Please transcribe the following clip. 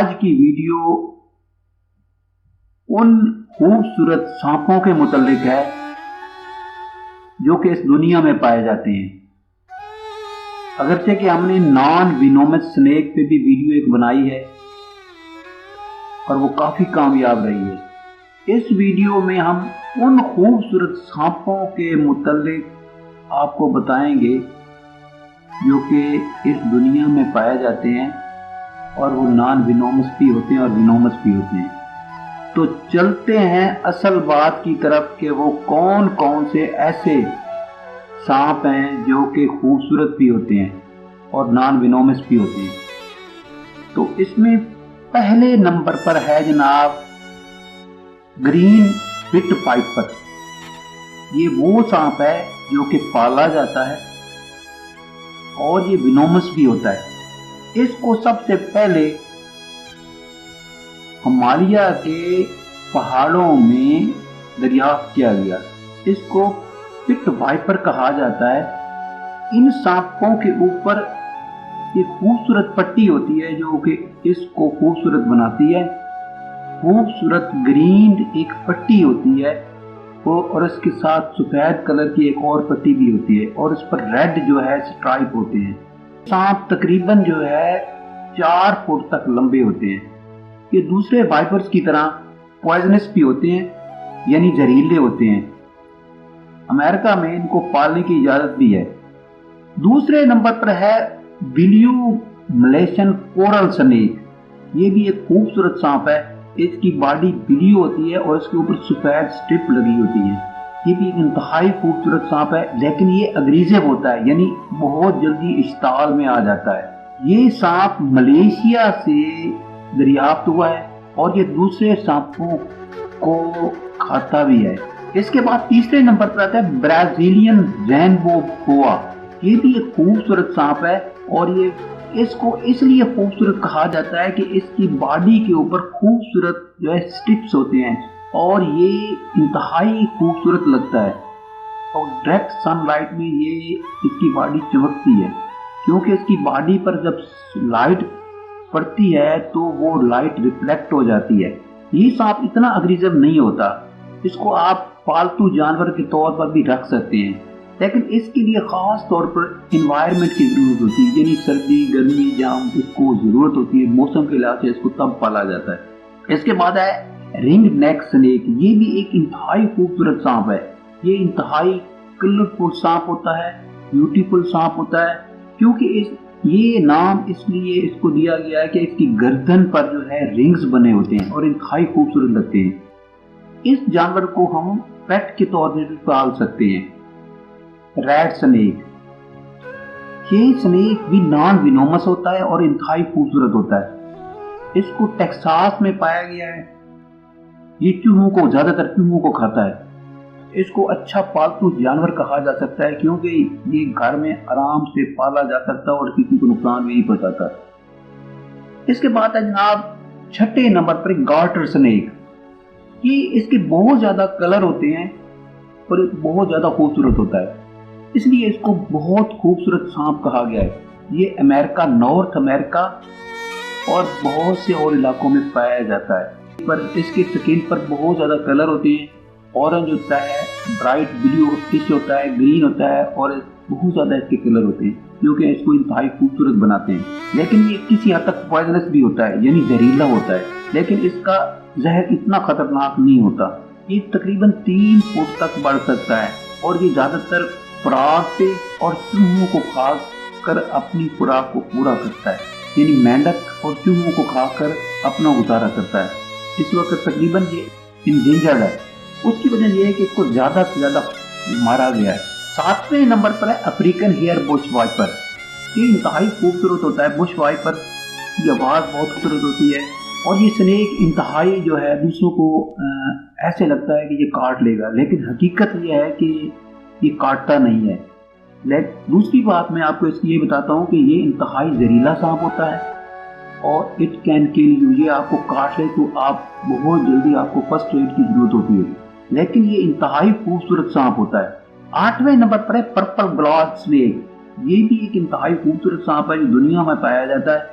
آج کی ویڈیو ان خوبصورت سانپوں کے متعلق ہے جو کہ اس دنیا میں پائے جاتے ہیں۔ اگرچہ کہ ہم نے نان وینومس سنیک پہ بھی ویڈیو ایک بنائی ہے اور وہ کافی کامیاب رہی ہے۔ اس ویڈیو میں ہم ان خوبصورت سانپوں کے متعلق آپ کو بتائیں گے جو کہ اس دنیا میں پائے جاتے ہیں اور وہ نان وینومس بھی ہوتے ہیں اور وینومس بھی ہوتے ہیں۔ تو چلتے ہیں اصل بات کی طرف کہ وہ کون کون سے ایسے سانپ ہیں جو کہ خوبصورت بھی ہوتے ہیں اور نان وینومس بھی ہوتے ہیں۔ تو اس میں پہلے نمبر پر ہے جناب گرین پٹ پائپر۔ یہ وہ سانپ ہے جو کہ پالا جاتا ہے اور یہ وینومس بھی ہوتا ہے۔ اس کو سب سے پہلے ہمالیہ کے پہاڑوں میں دریافت کیا گیا۔ اس کو پٹ وائپر کہا جاتا ہے۔ ان سانپوں کے اوپر ایک خوبصورت پٹی ہوتی ہے جو کہ اس کو خوبصورت بناتی ہے۔ خوبصورت گرین ایک پٹی ہوتی ہے اور اس کے ساتھ سفید کلر کی ایک اور پٹی بھی ہوتی ہے اور اس پر ریڈ جو ہے سٹرائپ ہوتے ہیں۔ سانپ تقریباً جو ہے 4 فٹ تک لمبے ہوتے ہیں۔ یہ دوسرے وائپرز کی طرح پوائزنس بھی ہوتے ہیں یعنی زہریلے ہوتے ہیں۔ امریکہ میں ان کو پالنے کی اجازت بھی ہے۔ دوسرے نمبر پر ہے بلیو ملیشین کورل سنیک۔ یہ بھی ایک خوبصورت سانپ ہے۔ اس کی باڈی بلیو ہوتی ہے اور اس کے اوپر سفید سٹرپ لگی ہوتی ہے۔ یہ بھی ایک انتہائی خوبصورت سانپ ہے لیکن یہ اگریسو ہوتا ہے یعنی بہت جلدی اشتعال میں آ جاتا ہے۔ یہ سانپ ملیشیا سے دریافت ہوا ہے اور یہ دوسرے سانپوں کو کھاتا بھی ہے۔ اس کے بعد تیسرے نمبر پر آتا ہے برازیلین رینبو بوا۔ یہ بھی ایک خوبصورت سانپ ہے اور یہ اس کو اس لیے خوبصورت کہا جاتا ہے کہ اس کی باڈی کے اوپر خوبصورت جو ہے سٹرپس ہوتے ہیں اور یہ انتہائی خوبصورت لگتا ہے اور ڈائریکٹ سن لائٹ میں یہ اس کی باڈی چمکتی ہے کیونکہ اس کی باڈی پر جب لائٹ پڑتی ہے تو وہ لائٹ ریفلیکٹ ہو جاتی ہے۔ یہ سانپ اتنا اگریسو نہیں ہوتا۔ اس کو آپ پالتو جانور کے طور پر بھی رکھ سکتے ہیں لیکن اس کے لیے خاص طور پر انوائرمنٹ کی ضرورت ہوتی ہے یعنی سردی گرمی جہاں اس کو ضرورت ہوتی ہے موسم کے لحاظ سے اس کو تب پالا جاتا ہے۔ اس کے بعد ہے رنگ نیک سنیک۔ یہ بھی ایک انتہائی خوبصورت سانپ ہے۔ یہ انتہائی کلرفل سانپ ہوتا ہے، بیوٹیفل سانپ ہوتا ہے کیونکہ یہ نام اس لیے اس کو دیا گیا ہے کہ اس کی گردن پر جو ہے رنگز بنے ہوتے ہیں اور انتہائی خوبصورت لگتے ہیں۔ اس جانور کو ہم پیٹ کے طور پر پال سکتے ہیں۔ Red snack. یہ سنیک بھی نان وینومس ہوتا ہے اور انتہائی خوبصورت ہوتا ہے۔ اس کو ٹیکساس میں پایا گیا ہے۔ یہ چوہوں کو زیادہ تر چوہوں کو کھاتا ہے۔ اس کو اچھا پالتو جانور کہا جا سکتا ہے کیونکہ یہ گھر میں آرام سے پالا جا سکتا ہے اور کسی کو نقصان نہیں پہنچاتا۔ اس کے بعد ہے جناب چھٹے نمبر پر گارٹر سنیک۔ یہ اس کے بہت زیادہ کلر ہوتے ہیں اور بہت زیادہ خوبصورت ہوتا ہے اس لیے اس کو بہت خوبصورت سانپ کہا گیا ہے۔ یہ امریکہ، نارتھ امریکہ اور بہت سے اور علاقوں میں پایا جاتا ہے۔ پر اس کے سکن پر بہت زیادہ کلر ہوتے ہیں، اورنج ہوتا ہے، برائٹ بلیو فش ہوتا ہے، گرین ہوتا ہے اور بہت زیادہ اس کے کلر ہوتے ہیں جو کہ اس کو انتہائی خوبصورت بناتے ہیں۔ لیکن یہ کسی حد تک پوائزنس بھی ہوتا ہے یعنی زہریلا ہوتا ہے لیکن اس کا زہر اتنا خطرناک نہیں ہوتا۔ یہ تقریباً 3 فٹ تک بڑھ سکتا ہے اور یہ زیادہ تر خوراک سے اور چوہوں کو کھا کر اپنی خوراک کو پورا کرتا ہے یعنی مینڈک اور چوہوں کو کھا کر اپنا گزارا کرتا ہے۔ اس وقت تقریباً یہ انڈینجرڈ ہے۔ اس کی وجہ یہ ہے کہ اس کو زیادہ سے زیادہ مارا گیا ہے۔ 7ویں نمبر پر ہے افریقن ہیئر بش وائپر۔ یہ انتہائی خوبصورت ہوتا ہے۔ بش وائپر کی آواز بہت خوبصورت ہوتی ہے اور یہ سنیک انتہائی جو ہے دوسروں کو ایسے لگتا ہے کہ یہ کاٹ لے گا لیکن حقیقت یہ ہے کہ یہ کاٹتا نہیں ہے۔ دوسری بات میں آپ کو اس کی یہ بتاتا ہوں کہ یہ انتہائی زہریلا سانپ ہوتا ہے اور اٹ کین کل یو۔ یہ آپ کو کاٹ لے تو آپ بہت جلدی آپ کو فرسٹ ایڈ کی ضرورت ہوتی ہے لیکن یہ انتہائی خوبصورت سانپ ہوتا ہے۔ 8ویں نمبر پر ہے پرپل گلاس سنیک۔ یہ بھی ایک انتہائی خوبصورت سانپ ہے جو دنیا میں پایا جاتا ہے